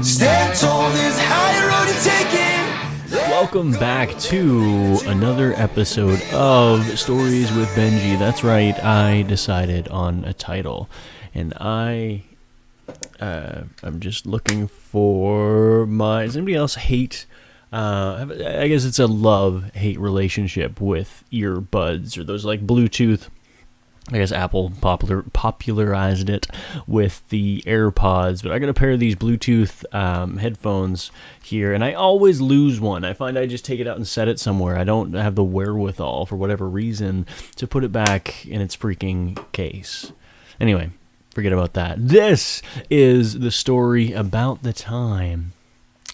Stand tall, there's higher road to taking. Welcome back to another episode of Stories with Benji. That's right, I decided on a title, and I'm just looking for does anybody else hate, I guess it's a love-hate relationship with earbuds, or those like Bluetooth. I guess Apple popularized it with the AirPods, but I got a pair of these Bluetooth headphones here, and I always lose one. I find I just take it out and set it somewhere. I don't have the wherewithal, for whatever reason, to put it back in its freaking case. Anyway, forget about that. This is the story about the time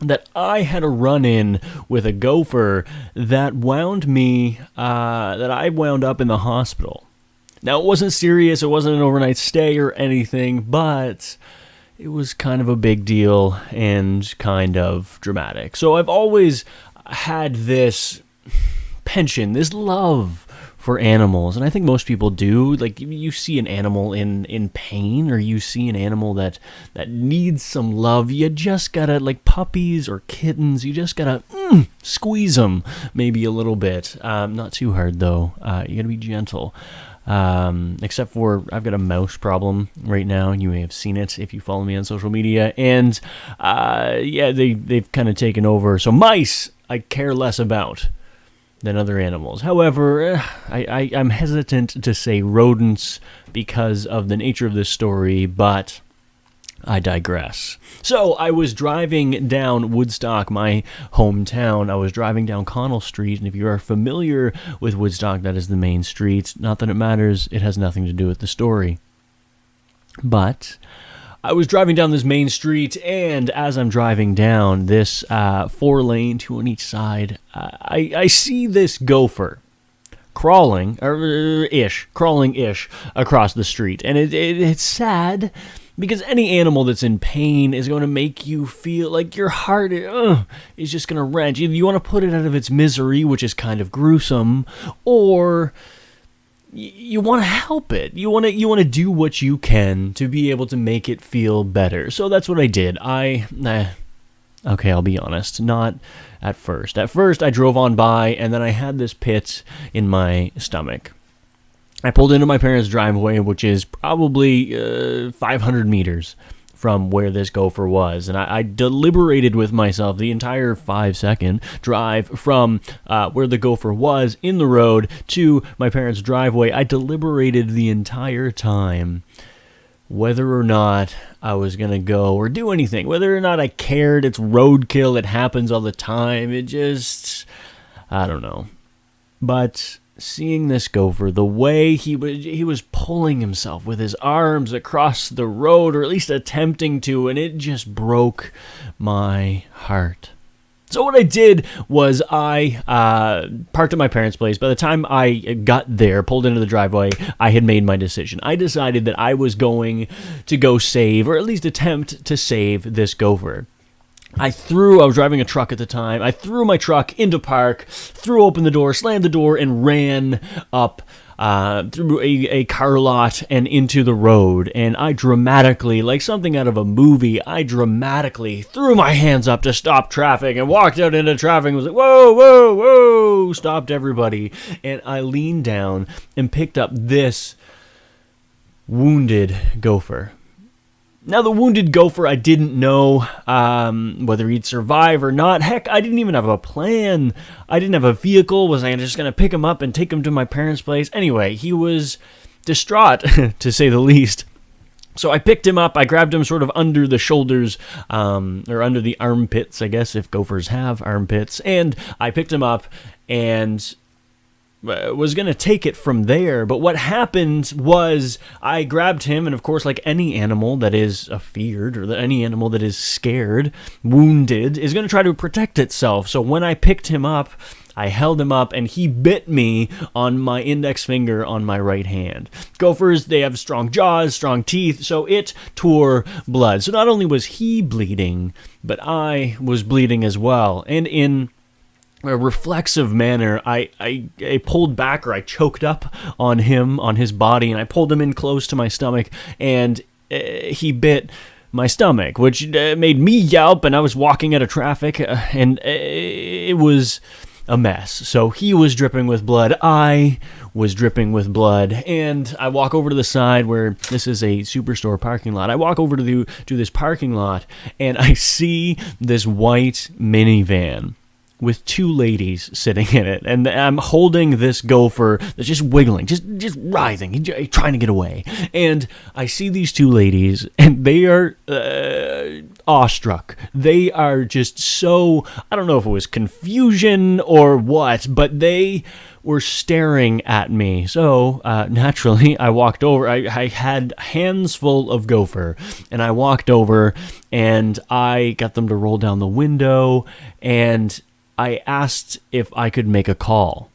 that I had a run-in with a gopher that I wound up in the hospital. Now, it wasn't serious, it wasn't an overnight stay or anything, but it was kind of a big deal and kind of dramatic. So I've always had this penchant, this love for animals, and I think most people do. Like, you see an animal in pain, or you see an animal that needs some love, you just gotta, like puppies or kittens, you just gotta squeeze them maybe a little bit. Not too hard, though. You gotta be gentle. Except for I've got a mouse problem right now. You may have seen it if you follow me on social media, and they've kind of taken over. So mice I care less about than other animals. However, I'm hesitant to say rodents because of the nature of this story, but I digress. So I was driving down Woodstock, my hometown. I was driving down Connell Street, and if you are familiar with Woodstock, that is the main street. Not that it matters, it has nothing to do with the story. But I was driving down this main street, and as I'm driving down this 4-lane, 2 on each side, I see this gopher crawling-ish across the street. And it's sad, because any animal that's in pain is going to make you feel like your heart is just going to wrench. Either you want to put it out of its misery, which is kind of gruesome, or you want to help it. You want to do what you can to be able to make it feel better. So that's what I did. Okay, I'll be honest, not at first. At first, I drove on by, and then I had this pit in my stomach. I pulled into my parents' driveway, which is probably 500 meters from where this gopher was, and I deliberated with myself the entire 5-second drive from where the gopher was in the road to my parents' driveway. I deliberated the entire time whether or not I was going to go or do anything, whether or not I cared. It's roadkill, it happens all the time, I don't know. But seeing this gopher, the way he was pulling himself with his arms across the road, or at least attempting to, and it just broke my heart. So what I did was I parked at my parents' place. By the time I got there, pulled into the driveway, I had made my decision. I decided that I was going to go save, or at least attempt to save, this gopher. I was driving a truck at the time. I threw my truck into park, threw open the door, slammed the door, and ran up through a car lot and into the road. And I dramatically, like something out of a movie, threw my hands up to stop traffic and walked out into traffic and was like, whoa, whoa, whoa, stopped everybody. And I leaned down and picked up this wounded gopher. Now, the wounded gopher, I didn't know whether he'd survive or not. Heck, I didn't even have a plan. I didn't have a vehicle. Was I just going to pick him up and take him to my parents' place? Anyway, he was distraught, to say the least. So I picked him up. I grabbed him sort of under the shoulders, or under the armpits, I guess, if gophers have armpits. And I picked him up and was going to take it from there, but what happened was I grabbed him, and of course, like any animal that is afeared, or any animal that is scared, wounded, is going to try to protect itself. So when I picked him up, I held him up, and he bit me on my index finger on my right hand. Gophers, they have strong jaws, strong teeth, so it tore blood. So not only was he bleeding, but I was bleeding as well. And in a reflexive manner, I pulled back, or I choked up on him, on his body, and I pulled him in close to my stomach, and he bit my stomach, which made me yelp, and I was walking out of traffic, and it was a mess. So he was dripping with blood, I was dripping with blood, and I walk over to the side where this is a Superstore parking lot. I walk over to this parking lot, and I see this white minivan with two ladies sitting in it, and I'm holding this gopher that's just wiggling, just writhing, he's trying to get away. And I see these two ladies, and they are awestruck. They are just so, I don't know if it was confusion or what, but they were staring at me. So naturally, I walked over. I had hands full of gopher, and I walked over, and I got them to roll down the window, and I asked if I could make a call.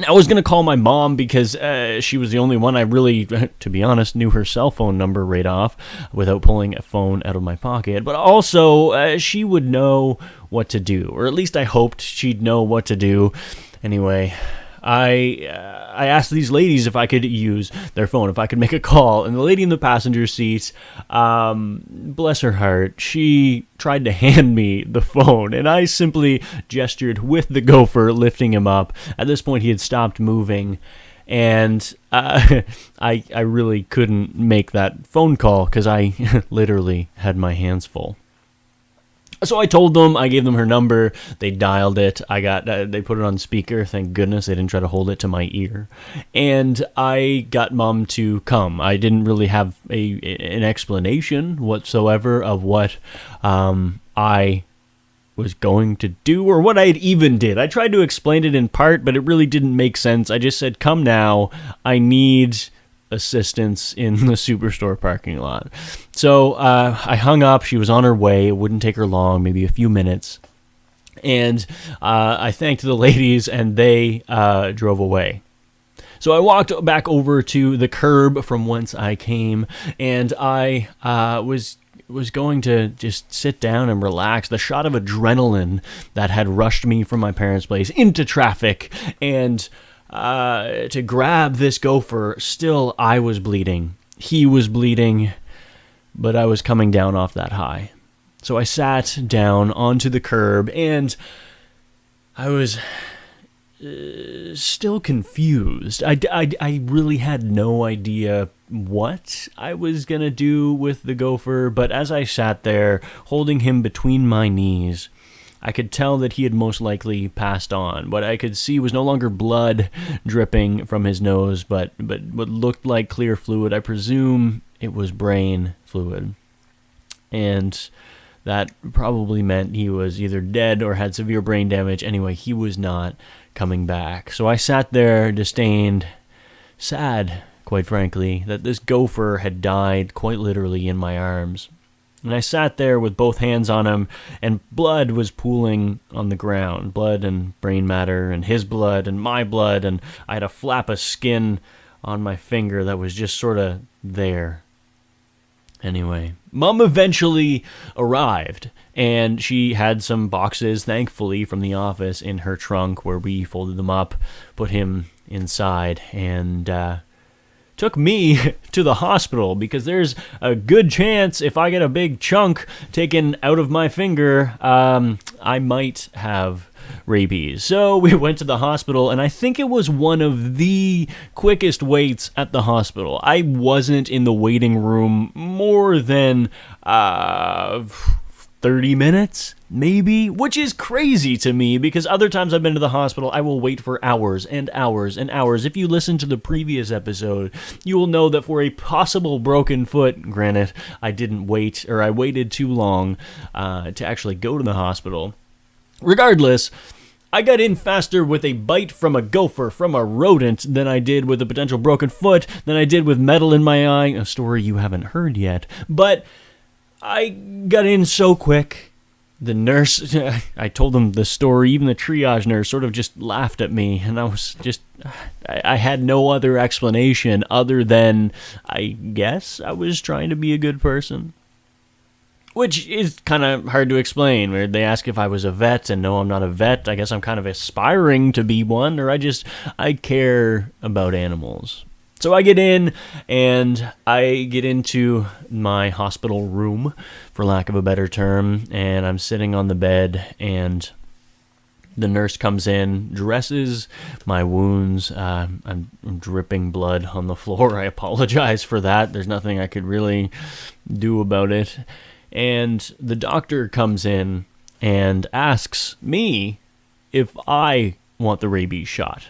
I was going to call my mom because she was the only one I really, to be honest, knew her cell phone number right off without pulling a phone out of my pocket. But also, she would know what to do, or at least I hoped she'd know what to do. Anyway, I asked these ladies if I could use their phone, if I could make a call, and the lady in the passenger seat, bless her heart, she tried to hand me the phone, and I simply gestured with the gopher, lifting him up. At this point, he had stopped moving, and I really couldn't make that phone call because I literally had my hands full. So I told them, I gave them her number, they dialed it, they put it on speaker, thank goodness they didn't try to hold it to my ear, and I got Mom to come. I didn't really have an explanation whatsoever of what I was going to do, or what I even did. I tried to explain it in part, but it really didn't make sense. I just said, come now, I need assistance in the Superstore parking lot. So I hung up. She was on her way. It wouldn't take her long, maybe a few minutes. And I thanked the ladies, and they drove away. So I walked back over to the curb from whence I came, and I was going to just sit down and relax. The shot of adrenaline that had rushed me from my parents' place into traffic, and to grab this gopher, still I was bleeding. He was bleeding, but I was coming down off that high. So I sat down onto the curb, and I was still confused. I really had no idea what I was going to do with the gopher, but as I sat there, holding him between my knees, I could tell that he had most likely passed on. What I could see was no longer blood dripping from his nose, but what looked like clear fluid. I presume it was brain fluid. And that probably meant he was either dead or had severe brain damage. Anyway, he was not coming back. So I sat there, disdained, sad, quite frankly, that this gopher had died quite literally in my arms. And I sat there with both hands on him, and blood was pooling on the ground. Blood and brain matter, and his blood and my blood, and I had a flap of skin on my finger that was just sort of there. Anyway, Mom eventually arrived, and she had some boxes, thankfully, from the office in her trunk where we folded them up, put him inside, and took me to the hospital, because there's a good chance if I get a big chunk taken out of my finger, I might have rabies. So we went to the hospital, and I think it was one of the quickest waits at the hospital. I wasn't in the waiting room more than 30 minutes, maybe, which is crazy to me, because other times I've been to the hospital, I will wait for hours and hours and hours. If you listen to the previous episode, you will know that for a possible broken foot, granted, I didn't wait, or I waited too long to actually go to the hospital. Regardless, I got in faster with a bite from a gopher, from a rodent, than I did with a potential broken foot, than I did with metal in my eye, a story you haven't heard yet. But I got in so quick. The nurse, I told them the story, even the triage nurse sort of just laughed at me, and I had no other explanation other than, I guess I was trying to be a good person. Which is kind of hard to explain, where they ask if I was a vet, and no, I'm not a vet. I guess I'm kind of aspiring to be one, or I care about animals. So I get in, and I get into my hospital room, for lack of a better term, and I'm sitting on the bed, and the nurse comes in, dresses my wounds. I'm dripping blood on the floor. I apologize for that. There's nothing I could really do about it. And the doctor comes in and asks me if I want the rabies shot.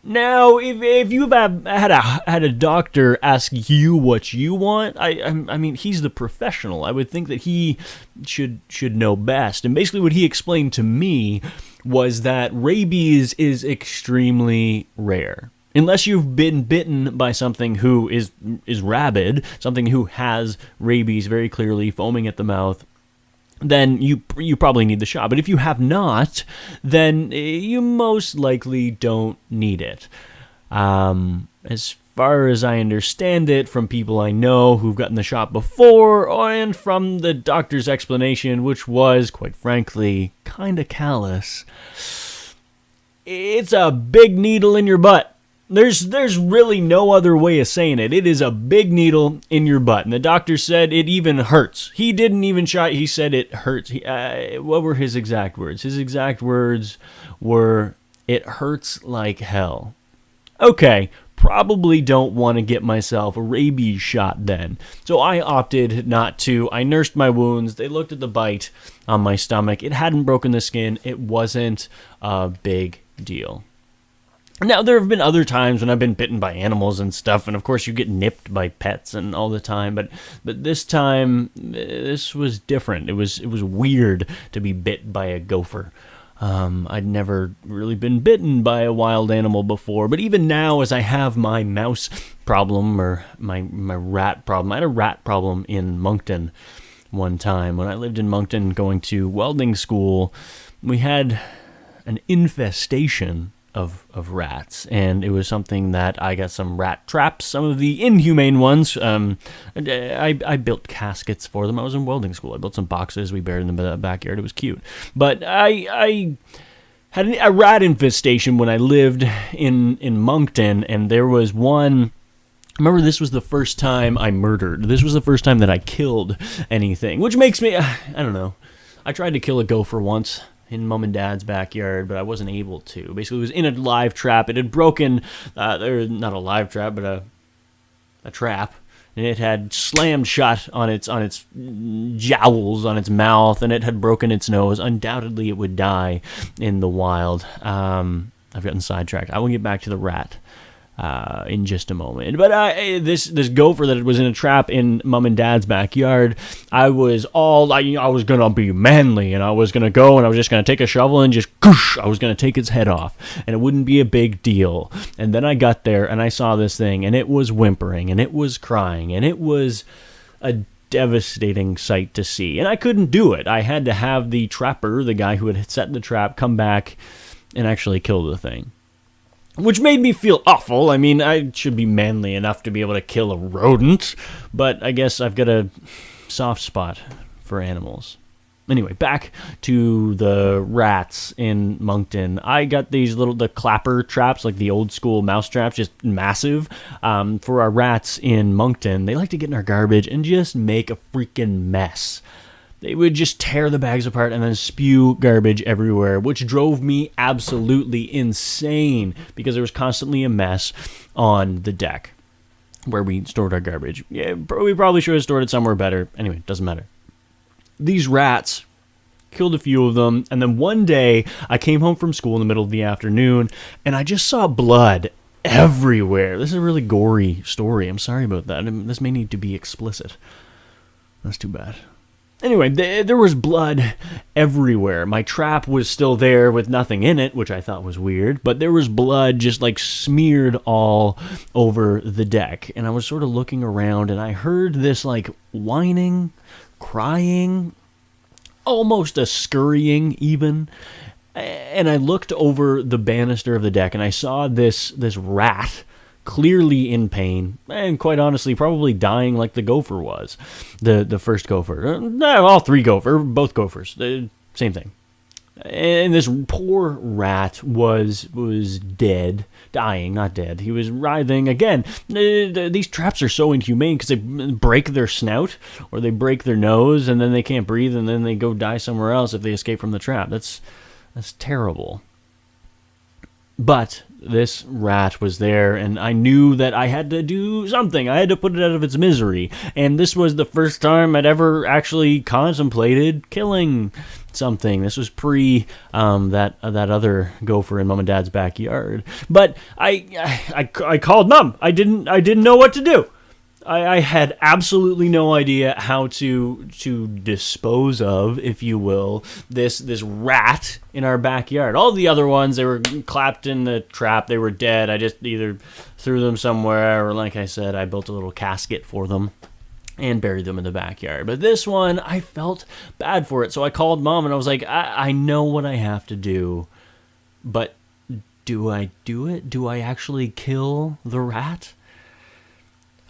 Now, if you've had a doctor ask you what you want, I mean, he's the professional. I would think that he should know best. And basically what he explained to me was that rabies is extremely rare. Unless you've been bitten by something who is rabid, something who has rabies very clearly, foaming at the mouth, then you probably need the shot. But if you have not, then you most likely don't need it. As far as I understand it, from people I know who've gotten the shot before, and from the doctor's explanation, which was, quite frankly, kind of callous, it's a big needle in your butt. There's really no other way of saying it. It is a big needle in your butt. And the doctor said it even hurts. He didn't even try. He said it hurts. What were his exact words? His exact words were, "It hurts like hell." Okay, probably don't want to get myself a rabies shot then. So I opted not to. I nursed my wounds. They looked at the bite on my stomach. It hadn't broken the skin. It wasn't a big deal. Now, there have been other times when I've been bitten by animals and stuff, and of course you get nipped by pets and all the time, but this time, this was different. It was weird to be bit by a gopher. I'd never really been bitten by a wild animal before, but even now, as I have my mouse problem, or my rat problem, I had a rat problem in Moncton one time. When I lived in Moncton going to welding school, we had an infestation of rats, and it was something that I got some rat traps, some of the inhumane ones. I built caskets for them. I was in welding school. I built some boxes. We buried them in the backyard. It was cute. But I had a rat infestation when I lived in Moncton, and there was one. Remember, this was the first time I murdered. This was the first time that I killed anything, which makes me, I don't know. I tried to kill a gopher once in Mom and Dad's backyard, but I wasn't able to. Basically, it was in a live trap. It had broken, not a live trap, but a trap, and it had slammed shut on its jowls, on its mouth, and it had broken its nose. Undoubtedly, it would die in the wild. I've gotten sidetracked. I will get back to the rat in just a moment. But this gopher that was in a trap in Mom and Dad's backyard, I was gonna be manly, and I was gonna go, and I was just gonna take a shovel and just I was gonna take its head off, and it wouldn't be a big deal. And then I got there and I saw this thing, and it was whimpering, and it was crying, and it was a devastating sight to see. And I couldn't do it. I had to have the trapper, the guy who had set the trap, come back and actually kill the thing. Which made me feel awful. I mean, I should be manly enough to be able to kill a rodent, but I guess I've got a soft spot for animals. Anyway, back to the rats in Moncton. I got the clapper traps, like the old school mouse traps, just massive. For our rats in Moncton, they like to get in our garbage and just make a freaking mess. They would just tear the bags apart and then spew garbage everywhere, which drove me absolutely insane because there was constantly a mess on the deck where we stored our garbage. Yeah, we probably should have stored it somewhere better. Anyway, doesn't matter. These rats, killed a few of them, and then one day I came home from school in the middle of the afternoon and I just saw blood everywhere. This is a really gory story. I'm sorry about that. This may need to be explicit. That's too bad. Anyway, there was blood everywhere. My trap was still there with nothing in it, which I thought was weird, but there was blood just like smeared all over the deck. And I was sort of looking around and I heard this like whining, crying, almost a scurrying even. And I looked over the banister of the deck and I saw this rat clearly in pain, and quite honestly, probably dying like the gopher was. The first gopher. All three gopher, both gophers. Same thing. And this poor rat was dead, dying, not dead. He was writhing. Again, these traps are so inhumane because they break their snout or they break their nose, and then they can't breathe, and then they go die somewhere else if they escape from the trap. That's terrible. But this rat was there, and I knew that I had to do something. I had to put it out of its misery. And this was the first time I'd ever actually contemplated killing something. This was pre that other gopher in Mom and Dad's backyard. But I called Mom. I didn't know what to do. I had absolutely no idea how to dispose of, if you will, this rat in our backyard. All the other ones, they were clapped in the trap. They were dead. I just either threw them somewhere, or like I said, I built a little casket for them and buried them in the backyard. But this one, I felt bad for it. So I called Mom, and I was like, I know what I have to do, but do I do it? Do I actually kill the rat?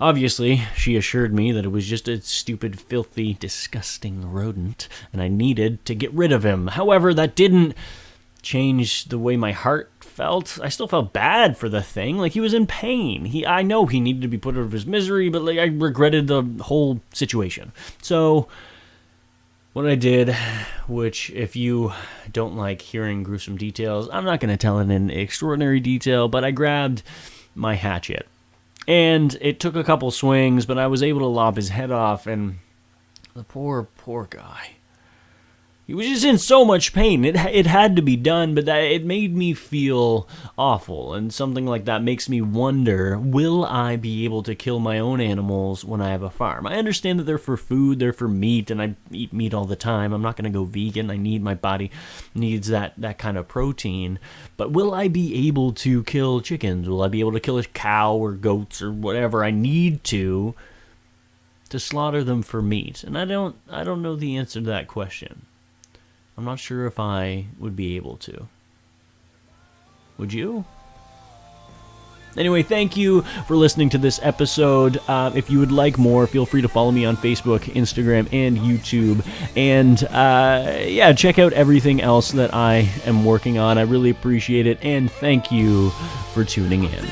Obviously, she assured me that it was just a stupid, filthy, disgusting rodent, and I needed to get rid of him. However, that didn't change the way my heart felt. I still felt bad for the thing. Like, he was in pain. I know he needed to be put out of his misery, but like, I regretted the whole situation. So what I did, which if you don't like hearing gruesome details, I'm not going to tell it in extraordinary detail, but I grabbed my hatchet. And it took a couple swings, but I was able to lop his head off, and the poor guy. He was just in so much pain. It had to be done, but it made me feel awful, and something like that makes me wonder, will I be able to kill my own animals when I have a farm? I understand that they're for food, they're for meat, and I eat meat all the time. I'm not going to go vegan. My body needs that kind of protein. But will I be able to kill chickens? Will I be able to kill a cow or goats or whatever I need to slaughter them for meat? And I don't know the answer to that question. I'm not sure if I would be able to. Would you? Anyway, thank you for listening to this episode. If you would like more, feel free to follow me on Facebook, Instagram, and YouTube. And yeah, check out everything else that I am working on. I really appreciate it. And thank you for tuning in.